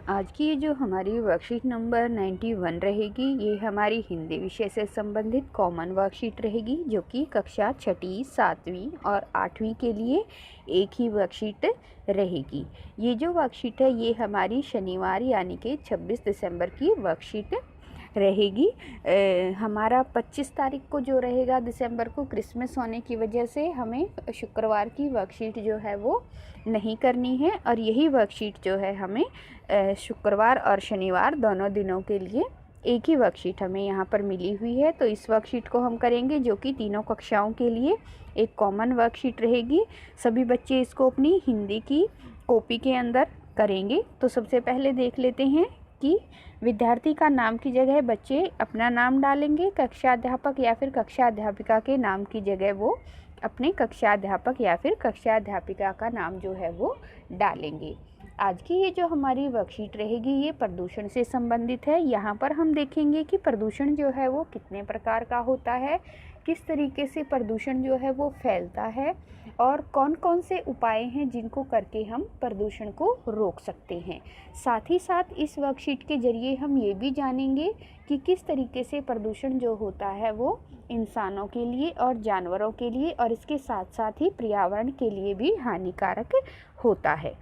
आज की ये जो हमारी वर्कशीट नंबर 91 रहेगी, ये हमारी हिंदी विषय से संबंधित कॉमन वर्कशीट रहेगी, जो कि कक्षा छठी, 7वीं और 8वीं के लिए एक ही वर्कशीट रहेगी। ये जो वर्कशीट है ये हमारी शनिवार यानी कि 26 दिसंबर की वर्कशीट रहेगी। हमारा 25 तारीख को जो रहेगा दिसंबर को, क्रिसमस होने की वजह से हमें शुक्रवार की वर्कशीट जो है वो नहीं करनी है, और यही वर्कशीट जो है हमें शुक्रवार और शनिवार दोनों दिनों के लिए एक ही वर्कशीट हमें यहाँ पर मिली हुई है। तो इस वर्कशीट को हम करेंगे, जो कि तीनों कक्षाओं के लिए एक कॉमन वर्कशीट रहेगी। सभी बच्चे इसको अपनी हिंदी की कॉपी के अंदर करेंगे। तो सबसे पहले देख लेते हैं कि विद्यार्थी का नाम की जगह बच्चे अपना नाम डालेंगे, कक्षा अध्यापक या फिर कक्षा अध्यापिका के नाम की जगह वो अपने कक्षा अध्यापक या फिर कक्षा अध्यापिका का नाम जो है वो डालेंगे। आज की ये जो हमारी वर्कशीट रहेगी ये प्रदूषण से संबंधित है। यहाँ पर हम देखेंगे कि प्रदूषण जो है वो कितने प्रकार का होता है, किस तरीके से प्रदूषण जो है वो फैलता है, और कौन कौन से उपाय हैं जिनको करके हम प्रदूषण को रोक सकते हैं। साथ ही साथ इस वर्कशीट के जरिए हम ये भी जानेंगे कि किस तरीके से प्रदूषण जो होता है वो इंसानों के लिए और जानवरों के लिए और इसके साथ साथ ही पर्यावरण के लिए भी हानिकारक होता है।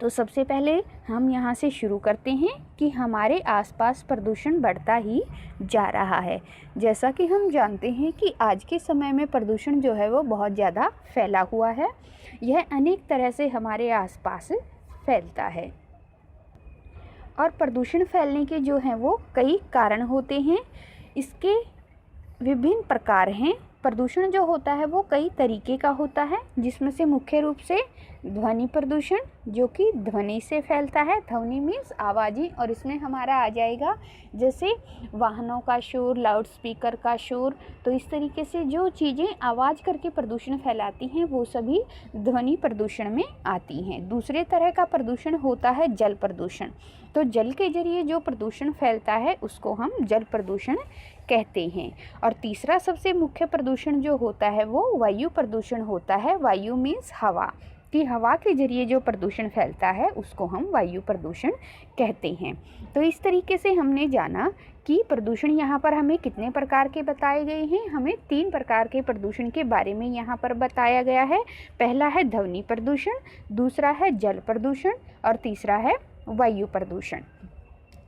तो सबसे पहले हम यहाँ से शुरू करते हैं कि हमारे आसपास प्रदूषण बढ़ता ही जा रहा है। जैसा कि हम जानते हैं कि आज के समय में प्रदूषण जो है वो बहुत ज़्यादा फैला हुआ है। यह अनेक तरह से हमारे आसपास फैलता है, और प्रदूषण फैलने के जो हैं वो कई कारण होते हैं। इसके विभिन्न प्रकार हैं। प्रदूषण जो होता है वो कई तरीके का होता है, जिसमें से मुख्य रूप से ध्वनि प्रदूषण, जो कि ध्वनि से फैलता है। ध्वनि मीन्स आवाज़ें, और इसमें हमारा आ जाएगा जैसे वाहनों का शोर, लाउड स्पीकर का शोर। तो इस तरीके से जो चीज़ें आवाज़ करके प्रदूषण फैलाती हैं वो सभी ध्वनि प्रदूषण में आती हैं। दूसरे तरह का प्रदूषण होता है जल प्रदूषण। तो जल के जरिए जो प्रदूषण फैलता है उसको हम जल प्रदूषण कहते हैं। और तीसरा सबसे मुख्य प्रदूषण जो होता है वो वायु प्रदूषण होता है। वायु मीन्स हवा, कि हवा के जरिए जो प्रदूषण फैलता है उसको हम वायु प्रदूषण कहते हैं। तो इस तरीके से हमने जाना कि प्रदूषण यहाँ पर हमें कितने प्रकार के बताए गए हैं। हमें 3 प्रकार के प्रदूषण के बारे में यहाँ पर बताया गया है। पहला है ध्वनि प्रदूषण, दूसरा है जल प्रदूषण, और तीसरा है वायु प्रदूषण।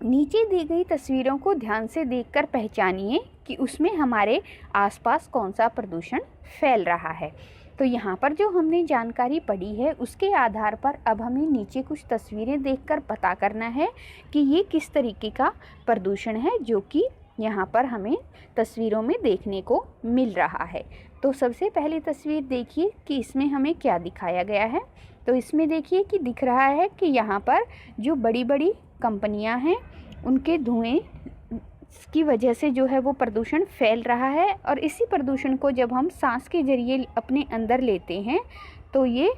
नीचे दी गई तस्वीरों को ध्यान से देखकर पहचानिए कि उसमें हमारे आसपास कौन सा प्रदूषण फैल रहा है। तो यहाँ पर जो हमने जानकारी पढ़ी है उसके आधार पर अब हमें नीचे कुछ तस्वीरें देखकर पता करना है कि ये किस तरीके का प्रदूषण है, जो कि यहाँ पर हमें तस्वीरों में देखने को मिल रहा है। तो सबसे पहली तस्वीर देखिए कि इसमें हमें क्या दिखाया गया है। तो इसमें देखिए कि दिख रहा है कि यहाँ पर जो बड़ी बड़ी कंपनियां हैं उनके धुएं की वजह से जो है वो प्रदूषण फैल रहा है, और इसी प्रदूषण को जब हम सांस के जरिए अपने अंदर लेते हैं तो ये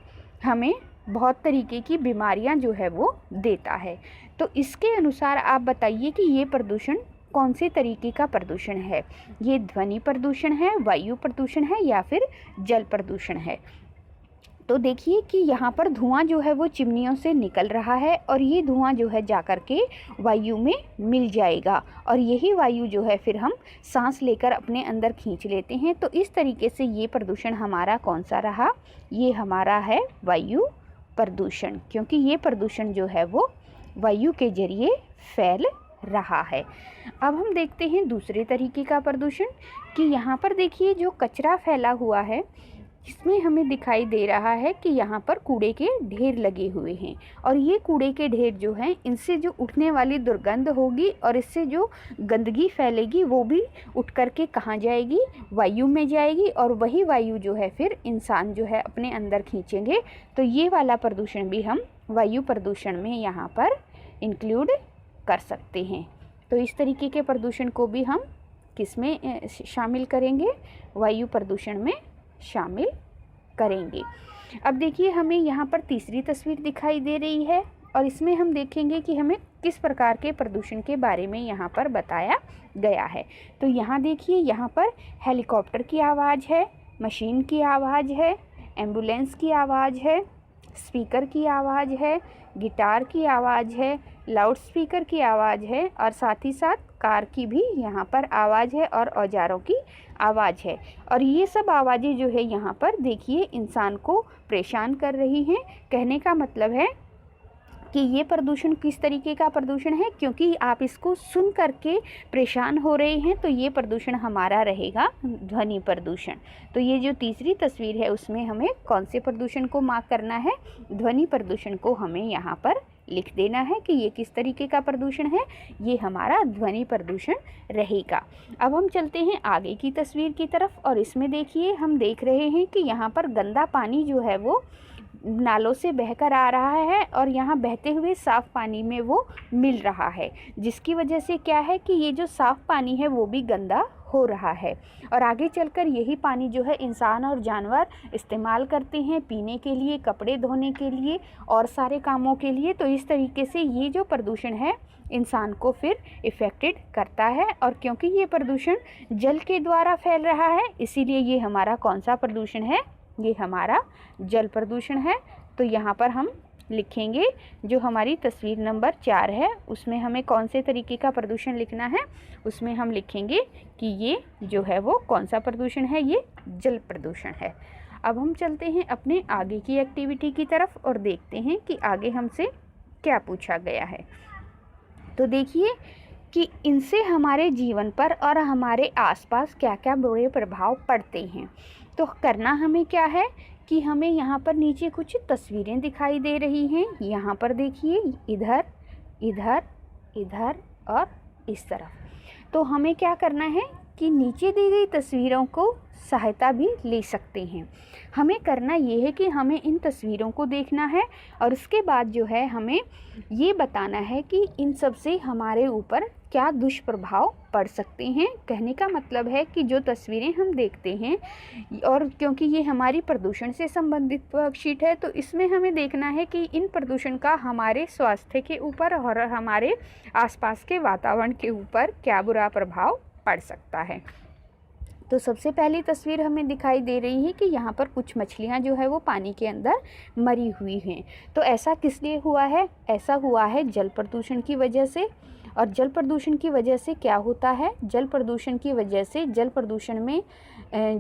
हमें बहुत तरीके की बीमारियां जो है वो देता है। तो इसके अनुसार आप बताइए कि ये प्रदूषण कौन से तरीके का प्रदूषण है। ये ध्वनि प्रदूषण है, वायु प्रदूषण है, या फिर जल प्रदूषण है। तो देखिए कि यहाँ पर धुआं जो है वो चिमनियों से निकल रहा है, और ये धुआं जो है जाकर के वायु में मिल जाएगा, और यही वायु जो है फिर हम सांस लेकर अपने अंदर खींच लेते हैं। तो इस तरीके से ये प्रदूषण हमारा कौन सा रहा, ये हमारा है वायु प्रदूषण, क्योंकि ये प्रदूषण जो है वो वायु के जरिए फैल रहा है। अब हम देखते हैं दूसरे तरीके का प्रदूषण, कि यहाँ पर देखिए जो कचरा फैला हुआ है इसमें हमें दिखाई दे रहा है कि यहाँ पर कूड़े के ढेर लगे हुए हैं, और ये कूड़े के ढेर जो हैं इनसे जो उठने वाली दुर्गंध होगी और इससे जो गंदगी फैलेगी वो भी उठ करके कहाँ जाएगी, वायु में जाएगी, और वही वायु जो है फिर इंसान जो है अपने अंदर खींचेंगे। तो ये वाला प्रदूषण भी हम वायु प्रदूषण में यहाँ पर इंक्लूड कर सकते हैं। तो इस तरीके के प्रदूषण को भी हम किस में शामिल करेंगे, वायु प्रदूषण में शामिल करेंगे। अब देखिए हमें यहाँ पर तीसरी तस्वीर दिखाई दे रही है, और इसमें हम देखेंगे कि हमें किस प्रकार के प्रदूषण के बारे में यहाँ पर बताया गया है। तो यहाँ देखिए, यहाँ पर हेलीकॉप्टर की आवाज़ है, मशीन की आवाज़ है, एम्बुलेंस की आवाज़ है, स्पीकर की आवाज़ है, गिटार की आवाज़ है, लाउड स्पीकर की आवाज़ है और साथ ही साथ कार की भी यहाँ पर आवाज़ है और औजारों की आवाज़ है। और ये सब आवाज़ें जो है यहाँ पर देखिए इंसान को परेशान कर रही हैं। कहने का मतलब है कि ये प्रदूषण किस तरीके का प्रदूषण है, क्योंकि आप इसको सुन करके परेशान हो रहे हैं, तो ये प्रदूषण हमारा रहेगा ध्वनि प्रदूषण। तो ये जो तीसरी तस्वीर है उसमें हमें कौन से प्रदूषण को मार्क करना है, ध्वनि प्रदूषण को हमें यहाँ पर लिख देना है कि ये किस तरीके का प्रदूषण है, ये हमारा ध्वनि प्रदूषण रहेगा। अब हम चलते हैं आगे की तस्वीर की तरफ और इसमें देखिए हम देख रहे हैं कि यहाँ पर गंदा पानी जो है वो नालों से बहकर आ रहा है और यहाँ बहते हुए साफ़ पानी में वो मिल रहा है, जिसकी वजह से क्या है कि ये जो साफ़ पानी है वो भी गंदा हो रहा है। और आगे चलकर यही पानी जो है इंसान और जानवर इस्तेमाल करते हैं पीने के लिए, कपड़े धोने के लिए और सारे कामों के लिए। तो इस तरीके से ये जो प्रदूषण है इंसान को फिर इफ़ेक्टेड करता है। और क्योंकि ये प्रदूषण जल के द्वारा फैल रहा है, इसीलिए ये हमारा कौन सा प्रदूषण है, ये हमारा जल प्रदूषण है। तो यहाँ पर हम लिखेंगे जो हमारी तस्वीर नंबर 4 है उसमें हमें कौन से तरीके का प्रदूषण लिखना है, उसमें हम लिखेंगे कि ये जो है वो कौन सा प्रदूषण है, ये जल प्रदूषण है। अब हम चलते हैं अपने आगे की एक्टिविटी की तरफ और देखते हैं कि आगे हमसे क्या पूछा गया है। तो देखिए कि इनसे हमारे जीवन पर और हमारे आसपास क्या क्या बुरे प्रभाव पड़ते हैं। तो करना हमें क्या है कि हमें यहाँ पर नीचे कुछ तस्वीरें दिखाई दे रही हैं। यहाँ पर देखिए इधर, इधर, इधर और इस तरफ। तो हमें क्या करना है कि नीचे दी गई तस्वीरों को सहायता भी ले सकते हैं। हमें करना ये है कि हमें इन तस्वीरों को देखना है और उसके बाद जो है हमें ये बताना है कि इन सब से हमारे ऊपर क्या दुष्प्रभाव पड़ सकते हैं। कहने का मतलब है कि जो तस्वीरें हम देखते हैं और क्योंकि ये हमारी प्रदूषण से संबंधित वर्कशीट है, तो इसमें हमें देखना है कि इन प्रदूषण का हमारे स्वास्थ्य के ऊपर और हमारे आसपास के वातावरण के ऊपर क्या बुरा प्रभाव पड़ सकता है। तो सबसे पहली तस्वीर हमें दिखाई दे रही है कि यहाँ पर कुछ मछलियाँ जो है वो पानी के अंदर मरी हुई हैं। तो ऐसा किस लिए हुआ है? ऐसा हुआ है जल प्रदूषण की वजह से। और जल प्रदूषण की वजह से क्या होता है? जल प्रदूषण की वजह से जल प्रदूषण में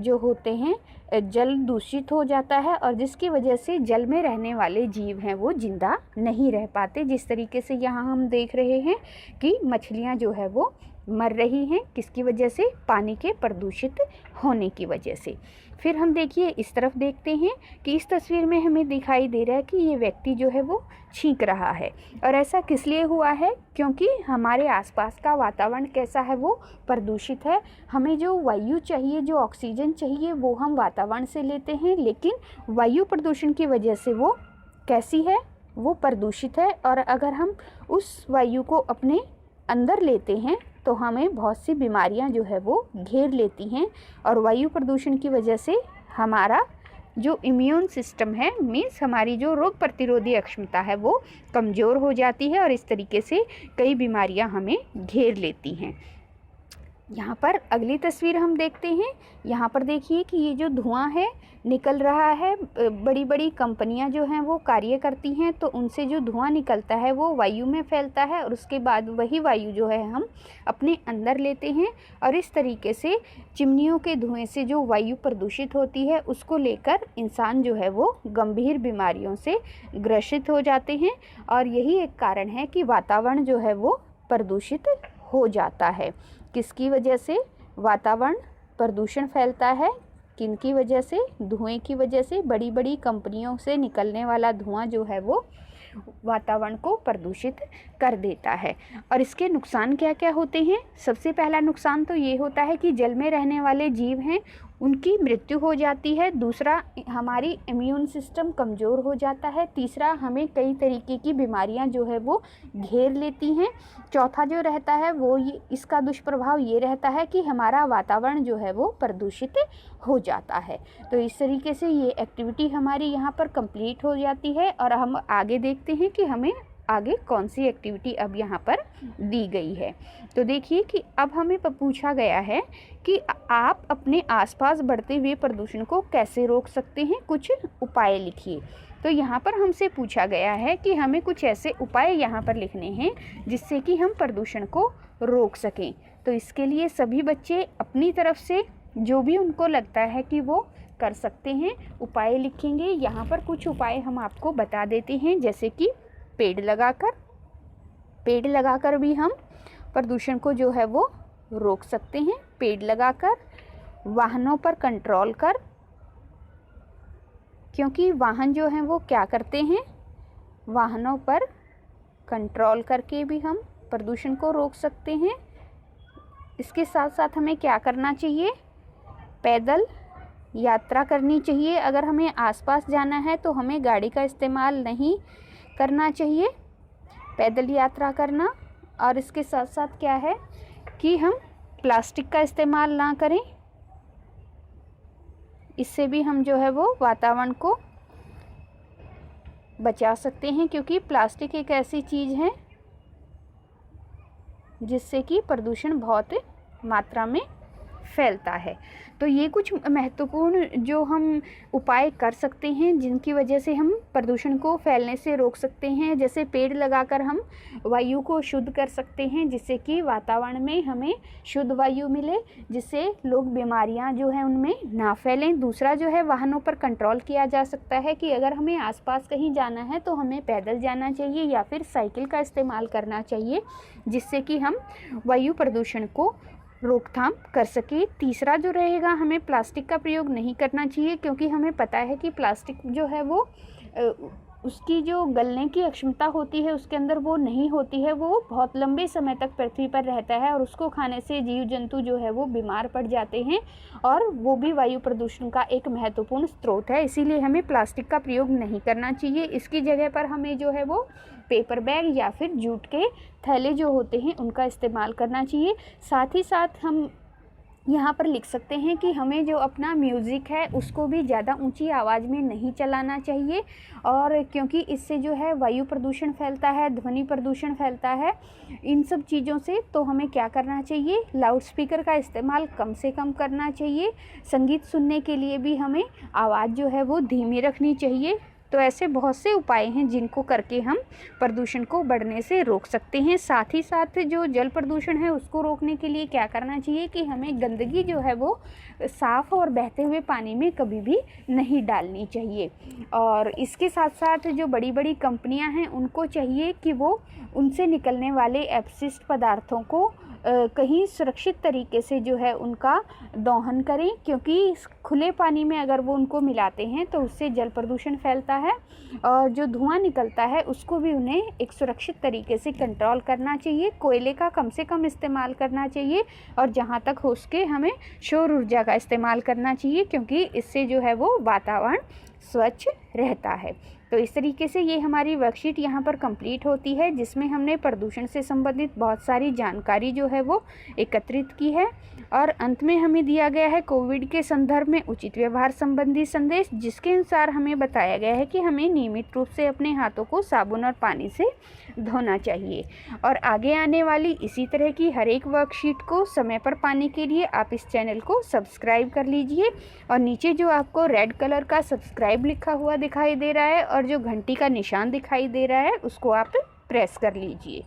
जो होते हैं जल दूषित हो जाता है और जिसकी वजह से जल में रहने वाले जीव हैं वो जिंदा नहीं रह पाते। जिस तरीके से यहाँ हम देख रहे हैं कि मछलियाँ जो है वो मर रही हैं, किसकी वजह से? पानी के प्रदूषित होने की वजह से। फिर हम देखिए इस तरफ देखते हैं कि इस तस्वीर में हमें दिखाई दे रहा है कि ये व्यक्ति जो है वो छींक रहा है। और ऐसा किस लिए हुआ है? क्योंकि हमारे आसपास का वातावरण कैसा है, वो प्रदूषित है। हमें जो वायु चाहिए, जो ऑक्सीजन चाहिए, वो हम वातावरण से लेते हैं, लेकिन वायु प्रदूषण की वजह से वो कैसी है? वो प्रदूषित है। और अगर हम उस वायु को अपने अंदर लेते हैं तो हमें बहुत सी बीमारियां जो है वो घेर लेती हैं। और वायु प्रदूषण की वजह से हमारा जो इम्यून सिस्टम है, मीन्स हमारी जो रोग प्रतिरोधी क्षमता है, वो कमज़ोर हो जाती है और इस तरीके से कई बीमारियां हमें घेर लेती हैं। यहाँ पर अगली तस्वीर हम देखते हैं। यहाँ पर देखिए कि ये जो धुआं है निकल रहा है, बड़ी बड़ी कंपनियां जो हैं वो कार्य करती हैं, तो उनसे जो धुआं निकलता है वो वायु में फैलता है और उसके बाद वही वायु जो है हम अपने अंदर लेते हैं। और इस तरीके से चिमनियों के धुएं से जो वायु प्रदूषित होती है उसको लेकर इंसान जो है वो गंभीर बीमारियों से ग्रसित हो जाते हैं। और यही एक कारण है कि वातावरण जो है वो प्रदूषित हो जाता है। किसकी वजह से वातावरण प्रदूषण फैलता है? किनकी वजह से? धुएं की वजह से। बड़ी बड़ी कंपनियों से निकलने वाला धुआं जो है वो वातावरण को प्रदूषित कर देता है। और इसके नुकसान क्या क्या होते हैं? सबसे पहला नुकसान तो ये होता है कि जल में रहने वाले जीव हैं उनकी मृत्यु हो जाती है। दूसरा, हमारी इम्यून सिस्टम कमज़ोर हो जाता है। तीसरा, हमें कई तरीके की बीमारियां जो है वो घेर लेती हैं। चौथा जो रहता है वो इसका दुष्प्रभाव ये रहता है कि हमारा वातावरण जो है वो प्रदूषित हो जाता है। तो इस तरीके से ये एक्टिविटी हमारी यहाँ पर कंप्लीट हो जाती है। और हम आगे देखते हैं कि हमें आगे कौन सी एक्टिविटी अब यहाँ पर दी गई है। तो देखिए कि अब हमें पूछा गया है कि आप अपने आसपास बढ़ते हुए प्रदूषण को कैसे रोक सकते हैं, कुछ उपाय लिखिए। तो यहाँ पर हमसे पूछा गया है कि हमें कुछ ऐसे उपाय यहाँ पर लिखने हैं जिससे कि हम प्रदूषण को रोक सकें। तो इसके लिए सभी बच्चे अपनी तरफ से जो भी उनको लगता है कि वो कर सकते हैं उपाय लिखेंगे। यहाँ पर कुछ उपाय हम आपको बता देते हैं, जैसे कि पेड़ लगाकर भी हम प्रदूषण को जो है वो रोक सकते हैं। पेड़ लगाकर, वाहनों पर कंट्रोल कर, क्योंकि वाहन जो हैं वो क्या करते हैं, वाहनों पर कंट्रोल करके भी हम प्रदूषण को रोक सकते हैं। इसके साथ साथ हमें क्या करना चाहिए, पैदल यात्रा करनी चाहिए। अगर हमें आसपास जाना है तो हमें गाड़ी का इस्तेमाल नहीं करना चाहिए, पैदल यात्रा करना। और इसके साथ साथ क्या है कि हम प्लास्टिक का इस्तेमाल ना करें, इससे भी हम जो है वो वातावरण को बचा सकते हैं, क्योंकि प्लास्टिक एक ऐसी चीज़ है जिससे कि प्रदूषण बहुत मात्रा में फैलता है। तो ये कुछ महत्वपूर्ण जो हम उपाय कर सकते हैं जिनकी वजह से हम प्रदूषण को फैलने से रोक सकते हैं। जैसे पेड़ लगाकर हम वायु को शुद्ध कर सकते हैं, जिससे कि वातावरण में हमें शुद्ध वायु मिले, जिससे लोग बीमारियां जो हैं उनमें ना फैलें। दूसरा जो है, वाहनों पर कंट्रोल किया जा सकता है कि अगर हमें आसपास कहीं जाना है तो हमें पैदल जाना चाहिए या फिर साइकिल का इस्तेमाल करना चाहिए, जिससे कि हम वायु प्रदूषण को रोकथाम कर सके। तीसरा जो रहेगा, हमें प्लास्टिक का प्रयोग नहीं करना चाहिए, क्योंकि हमें पता है कि प्लास्टिक जो है वो उसकी जो गलने की अक्षमता होती है उसके अंदर वो नहीं होती है, वो बहुत लंबे समय तक पृथ्वी पर रहता है और उसको खाने से जीव जंतु जो है वो बीमार पड़ जाते हैं और वो भी वायु प्रदूषण का एक महत्वपूर्ण स्रोत है। इसीलिए हमें प्लास्टिक का प्रयोग नहीं करना चाहिए। इसकी जगह पर हमें जो है वो पेपर बैग या फिर जूट के थैले जो होते हैं उनका इस्तेमाल करना चाहिए। साथ ही साथ हम यहाँ पर लिख सकते हैं कि हमें जो अपना म्यूज़िक है उसको भी ज़्यादा ऊंची आवाज़ में नहीं चलाना चाहिए, और क्योंकि इससे जो है वायु प्रदूषण फैलता है, ध्वनि प्रदूषण फैलता है इन सब चीज़ों से। तो हमें क्या करना चाहिए, लाउड स्पीकर का इस्तेमाल कम से कम करना चाहिए। संगीत सुनने के लिए भी हमें आवाज़ जो है वो धीमी रखनी चाहिए। तो ऐसे बहुत से उपाय हैं जिनको करके हम प्रदूषण को बढ़ने से रोक सकते हैं। साथ ही साथ जो जल प्रदूषण है उसको रोकने के लिए क्या करना चाहिए कि हमें गंदगी जो है वो साफ़ और बहते हुए पानी में कभी भी नहीं डालनी चाहिए। और इसके साथ साथ जो बड़ी बड़ी कंपनियां हैं उनको चाहिए कि वो उनसे निकलने वाले अपशिष्ट पदार्थों को कहीं सुरक्षित तरीके से जो है उनका दोहन करें, क्योंकि खुले पानी में अगर वो उनको मिलाते हैं तो उससे जल प्रदूषण फैलता है और जो धुआं निकलता है उसको भी उन्हें एक सुरक्षित तरीके से कंट्रोल करना चाहिए। कोयले का कम से कम इस्तेमाल करना चाहिए और जहाँ तक हो सके हमें सौर ऊर्जा का इस्तेमाल करना चाहिए, क्योंकि इससे जो है वो वातावरण स्वच्छ रहता है। तो इस तरीके से ये हमारी वर्कशीट यहाँ पर कंप्लीट होती है, जिसमें हमने प्रदूषण से संबंधित बहुत सारी जानकारी जो है वो एकत्रित की है। और अंत में हमें दिया गया है कोविड के संदर्भ में उचित व्यवहार संबंधी संदेश, जिसके अनुसार हमें बताया गया है कि हमें नियमित रूप से अपने हाथों को साबुन और पानी से धोना चाहिए। और आगे आने वाली इसी तरह की हर एक वर्कशीट को समय पर पाने के लिए आप इस चैनल को सब्सक्राइब कर लीजिए और नीचे जो आपको रेड कलर का सब्सक्राइब लिखा हुआ दिखाई दे रहा है और जो घंटी का निशान दिखाई दे रहा है उसको आप प्रेस कर लीजिए।